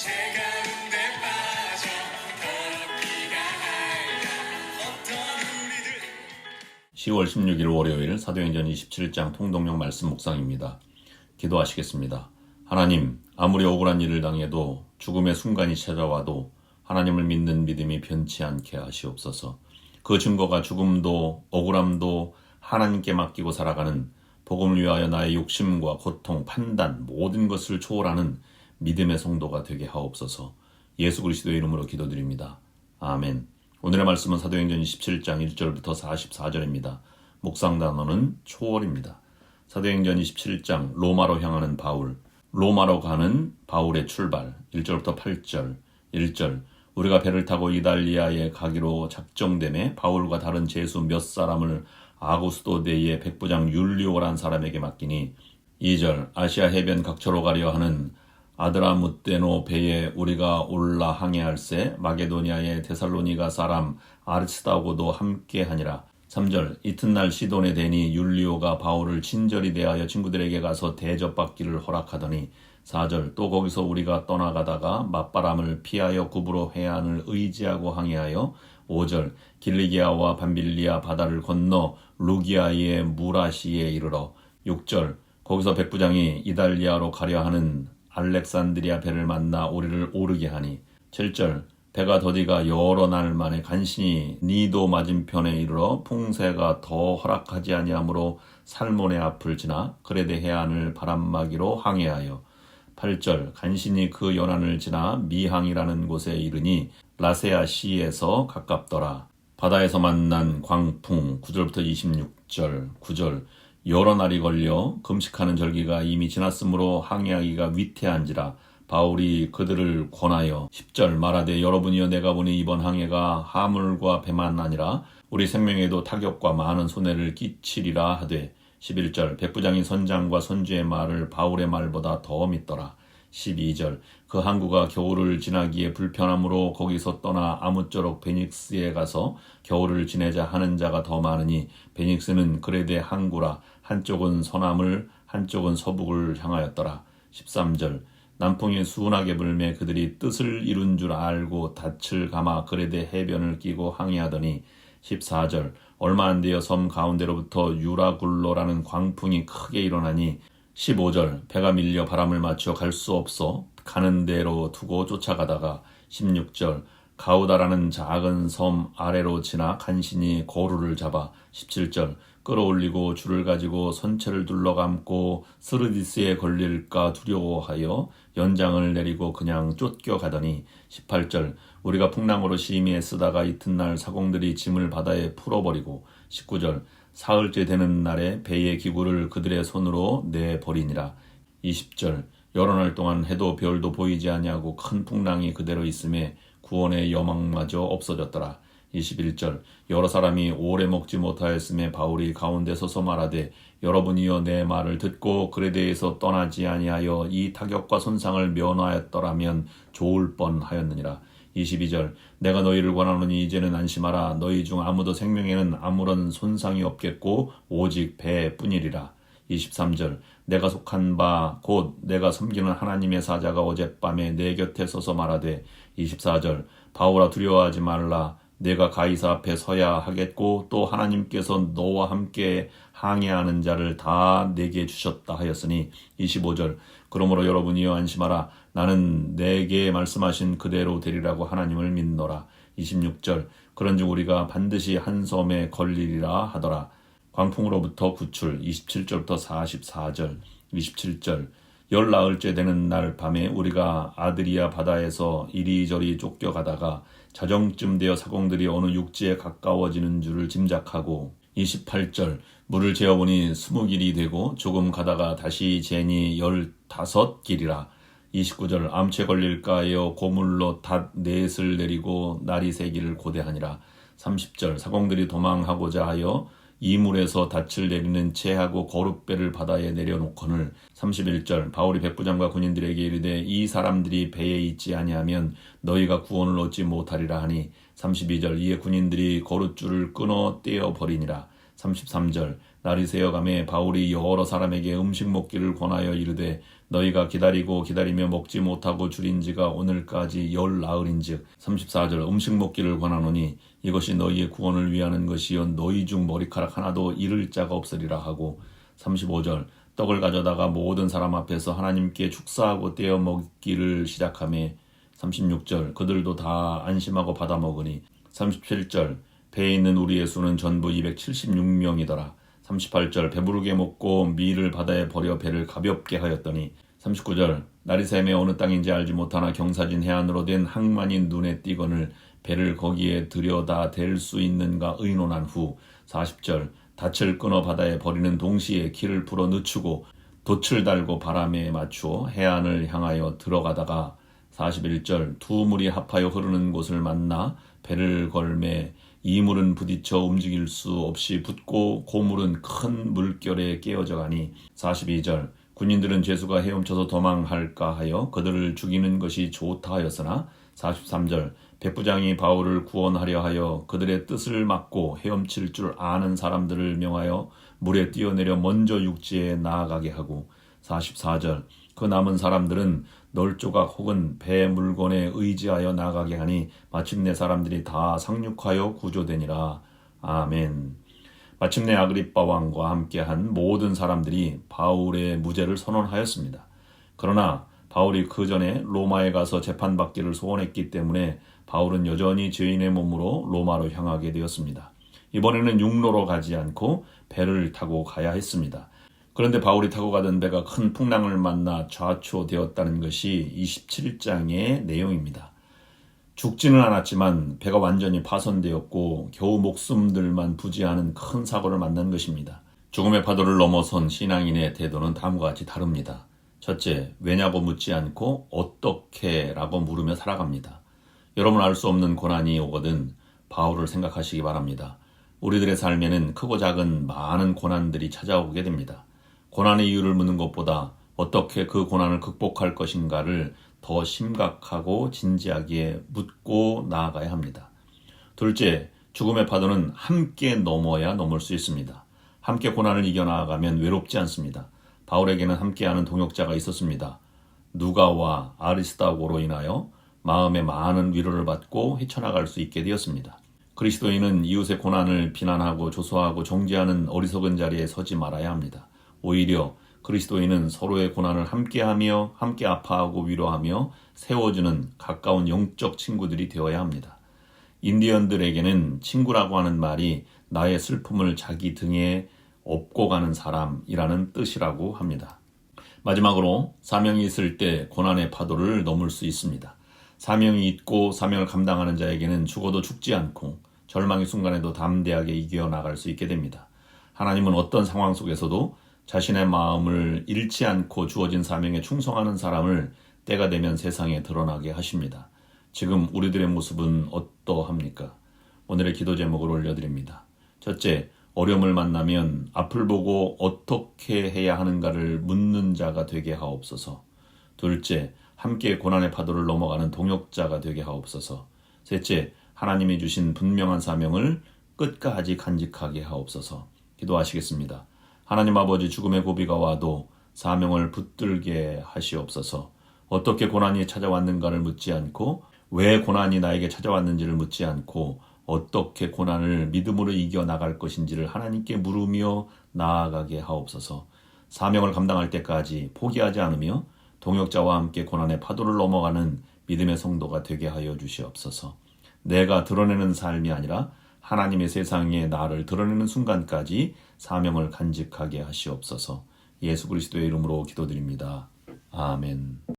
제 가운데 빠져 더럽기가 하여 어떤 우리들. 10월 16일 월요일 사도행전 27장 통독령 말씀 묵상입니다. 기도하시겠습니다. 하나님, 아무리 억울한 일을 당해도 죽음의 순간이 찾아와도 하나님을 믿는 믿음이 변치 않게 하시옵소서. 그 증거가 죽음도 억울함도 하나님께 맡기고 살아가는 복음을 위하여 나의 욕심과 고통, 판단 모든 것을 초월하는 믿음의 성도가 되게 하옵소서. 예수 그리스도의 이름으로 기도드립니다. 아멘. 오늘의 말씀은 사도행전 27장 1절부터 44절입니다. 묵상 단어는 초월입니다. 사도행전 27장 로마로 향하는 바울, 로마로 가는 바울의 출발 1절부터 8절 1절 우리가 배를 타고 이달리아에 가기로 작정되매 바울과 다른 제수 몇 사람을 아구스도 대의 백부장 율리오란 사람에게 맡기니 2절 아시아 해변 각처로 가려 하는 아드라무떼노 배에 우리가 올라 항해할세 마게도니아의 데살로니가 사람 아르스다고도 함께하니라. 3절 이튿날 시돈에 대니 율리오가 바울을 친절히 대하여 친구들에게 가서 대접받기를 허락하더니 4절 또 거기서 우리가 떠나가다가 맞바람을 피하여 구브로 해안을 의지하고 항해하여 5절 길리기아와 밤빌리아 바다를 건너 루기아의 무라시에 이르러 6절 거기서 백부장이 이달리아로 가려 하는 알렉산드리아 배를 만나 우리를 오르게 하니 7절 배가 더디가 여러 날 만에 간신히 니도 맞은편에 이르러 풍세가 더 허락하지 아니하므로 살몬의 앞을 지나 그레데 해안을 바람막이로 항해하여 8절 간신히 그 연안을 지나 미항이라는 곳에 이르니 라세아 시에서 가깝더라. 바다에서 만난 광풍 9절부터 26절 9절 여러 날이 걸려 금식하는 절기가 이미 지났으므로 항해하기가 위태한지라 바울이 그들을 권하여 10절 말하되 여러분이여 내가 보니 이번 항해가 하물과 배만 아니라 우리 생명에도 타격과 많은 손해를 끼치리라 하되 11절 백부장이 선장과 선주의 말을 바울의 말보다 더 믿더라. 12절 그 항구가 겨울을 지나기에 불편함으로 거기서 떠나 아무쪼록 베닉스에 가서 겨울을 지내자 하는 자가 더 많으니 베닉스는 그레데 항구라 한쪽은 서남을 한쪽은 서북을 향하였더라. 13절 남풍이 순하게 불매 그들이 뜻을 이룬 줄 알고 닻을 감아 그레데 해변을 끼고 항해하더니 14절 얼마 안 되어 섬 가운데로부터 유라굴로라는 광풍이 크게 일어나니 15절 배가 밀려 바람을 맞춰 갈 수 없어 가는 대로 두고 쫓아가다가 16절 가우다라는 작은 섬 아래로 지나 간신히 거루를 잡아 17절 끌어올리고 줄을 가지고 선체를 둘러감고 스르디스에 걸릴까 두려워하여 연장을 내리고 그냥 쫓겨가더니 18절 우리가 풍랑으로 심히 애쓰다가 이튿날 사공들이 짐을 바다에 풀어버리고 19절 사흘째 되는 날에 배의 기구를 그들의 손으로 내버리니라. 20절 여러 날 동안 해도 별도 보이지 아니하고 큰 풍랑이 그대로 있음에 구원의 여망마저 없어졌더라. 21절 여러 사람이 오래 먹지 못하였음에 바울이 가운데 서서 말하되 여러분이여 내 말을 듣고 그레데에서 떠나지 아니하여 이 타격과 손상을 면하였더라면 좋을 뻔하였느니라. 22절 내가 너희를 권하노니 이제는 안심하라. 너희 중 아무도 생명에는 아무런 손상이 없겠고 오직 배뿐이리라. 23절 내가 속한 바 곧 내가 섬기는 하나님의 사자가 어젯밤에 내 곁에 서서 말하되 24절 바울아 두려워하지 말라. 내가 가이사 앞에 서야 하겠고 또 하나님께서 너와 함께 항해하는 자를 다 내게 주셨다 하였으니 25절 그러므로 여러분이여 안심하라. 나는 내게 말씀하신 그대로 되리라고 하나님을 믿노라. 26절 그런즉 우리가 반드시 한 섬에 걸리리라 하더라. 광풍으로부터 구출 27절부터 44절 27절 열 나흘째 되는 날 밤에 우리가 아드리아 바다에서 이리저리 쫓겨가다가 자정쯤 되어 사공들이 어느 육지에 가까워지는 줄을 짐작하고 28절 물을 재어보니 20길이 되고 조금 가다가 다시 재니 15길이라. 29절 암체 걸릴까 하여 고물로 닷 넷을 내리고 날이 새기를 고대하니라. 30절 사공들이 도망하고자 하여 이물에서 닻을 내리는 채하고 거룻배를 바다에 내려놓거늘. 31절 바울이 백부장과 군인들에게 이르되 이 사람들이 배에 있지 아니하면 너희가 구원을 얻지 못하리라 하니 32절 이에 군인들이 거룻줄을 끊어 떼어버리니라. 33절 날이 새어가매 바울이 여러 사람에게 음식 먹기를 권하여 이르되 너희가 기다리고 기다리며 먹지 못하고 줄인 지가 오늘까지 열 나흘인즉 34절 음식 먹기를 권하노니 이것이 너희의 구원을 위하는 것이요 너희 중 머리카락 하나도 잃을 자가 없으리라 하고 35절 떡을 가져다가 모든 사람 앞에서 하나님께 축사하고 떼어 먹기를 시작하며 36절 그들도 다 안심하고 받아 먹으니 37절 배에 있는 우리의 수는 전부 276명이더라. 38절 배부르게 먹고 밀을 바다에 버려 배를 가볍게 하였더니 39절 날이 새매 어느 땅인지 알지 못하나 경사진 해안으로 된 항만이 눈에 띄거늘 배를 거기에 들여다 댈 수 있는가 의논한 후 40절 닻을 끊어 바다에 버리는 동시에 길을 풀어 늦추고 돛을 달고 바람에 맞추어 해안을 향하여 들어가다가 41절 두 물이 합하여 흐르는 곳을 만나 배를 걸매 이 물은 부딪혀 움직일 수 없이 붙고 고물은 큰 물결에 깨어져 가니 42절 군인들은 죄수가 헤엄쳐서 도망할까 하여 그들을 죽이는 것이 좋다 하였으나 43절 백부장이 바울을 구원하려 하여 그들의 뜻을 막고 헤엄칠 줄 아는 사람들을 명하여 물에 뛰어내려 먼저 육지에 나아가게 하고 44절 그 남은 사람들은 널조각 혹은 배 물건에 의지하여 나가게 하니 마침내 사람들이 다 상륙하여 구조되니라. 아멘. 마침내 아그리빠 왕과 함께한 모든 사람들이 바울의 무죄를 선언하였습니다. 그러나 바울이 그 전에 로마에 가서 재판받기를 소원했기 때문에 바울은 여전히 죄인의 몸으로 로마로 향하게 되었습니다. 이번에는 육로로 가지 않고 배를 타고 가야 했습니다. 그런데 바울이 타고 가던 배가 큰 풍랑을 만나 좌초되었다는 것이 27장의 내용입니다. 죽지는 않았지만 배가 완전히 파손되었고 겨우 목숨들만 부지하는 큰 사고를 만난 것입니다. 죽음의 파도를 넘어선 신앙인의 태도는 다음과 같이 다릅니다. 첫째, 왜냐고 묻지 않고 어떻게 라고 물으며 살아갑니다. 여러분 알 수 없는 고난이 오거든 바울을 생각하시기 바랍니다. 우리들의 삶에는 크고 작은 많은 고난들이 찾아오게 됩니다. 고난의 이유를 묻는 것보다 어떻게 그 고난을 극복할 것인가를 더 심각하고 진지하게 묻고 나아가야 합니다. 둘째, 죽음의 파도는 함께 넘어야 넘을 수 있습니다. 함께 고난을 이겨나가면 외롭지 않습니다. 바울에게는 함께하는 동역자가 있었습니다. 누가와 아리스다고로 인하여 마음에 많은 위로를 받고 헤쳐나갈 수 있게 되었습니다. 그리스도인은 이웃의 고난을 비난하고 조소하고 정죄하는 어리석은 자리에 서지 말아야 합니다. 오히려 그리스도인은 서로의 고난을 함께하며 함께 아파하고 위로하며 세워주는 가까운 영적 친구들이 되어야 합니다. 인디언들에게는 친구라고 하는 말이 나의 슬픔을 자기 등에 업고 가는 사람이라는 뜻이라고 합니다. 마지막으로 사명이 있을 때 고난의 파도를 넘을 수 있습니다. 사명이 있고 사명을 감당하는 자에게는 죽어도 죽지 않고 절망의 순간에도 담대하게 이겨나갈 수 있게 됩니다. 하나님은 어떤 상황 속에서도 자신의 마음을 잃지 않고 주어진 사명에 충성하는 사람을 때가 되면 세상에 드러나게 하십니다. 지금 우리들의 모습은 어떠합니까? 오늘의 기도 제목을 올려드립니다. 첫째, 어려움을 만나면 앞을 보고 어떻게 해야 하는가를 묻는 자가 되게 하옵소서. 둘째, 함께 고난의 파도를 넘어가는 동역자가 되게 하옵소서. 셋째, 하나님이 주신 분명한 사명을 끝까지 간직하게 하옵소서. 기도하시겠습니다. 하나님 아버지, 죽음의 고비가 와도 사명을 붙들게 하시옵소서. 어떻게 고난이 찾아왔는가를 묻지 않고 왜 고난이 나에게 찾아왔는지를 묻지 않고 어떻게 고난을 믿음으로 이겨나갈 것인지를 하나님께 물으며 나아가게 하옵소서. 사명을 감당할 때까지 포기하지 않으며 동역자와 함께 고난의 파도를 넘어가는 믿음의 성도가 되게 하여 주시옵소서. 내가 드러내는 삶이 아니라 하나님의 세상에 나를 드러내는 순간까지 사명을 간직하게 하시옵소서. 예수 그리스도의 이름으로 기도드립니다. 아멘.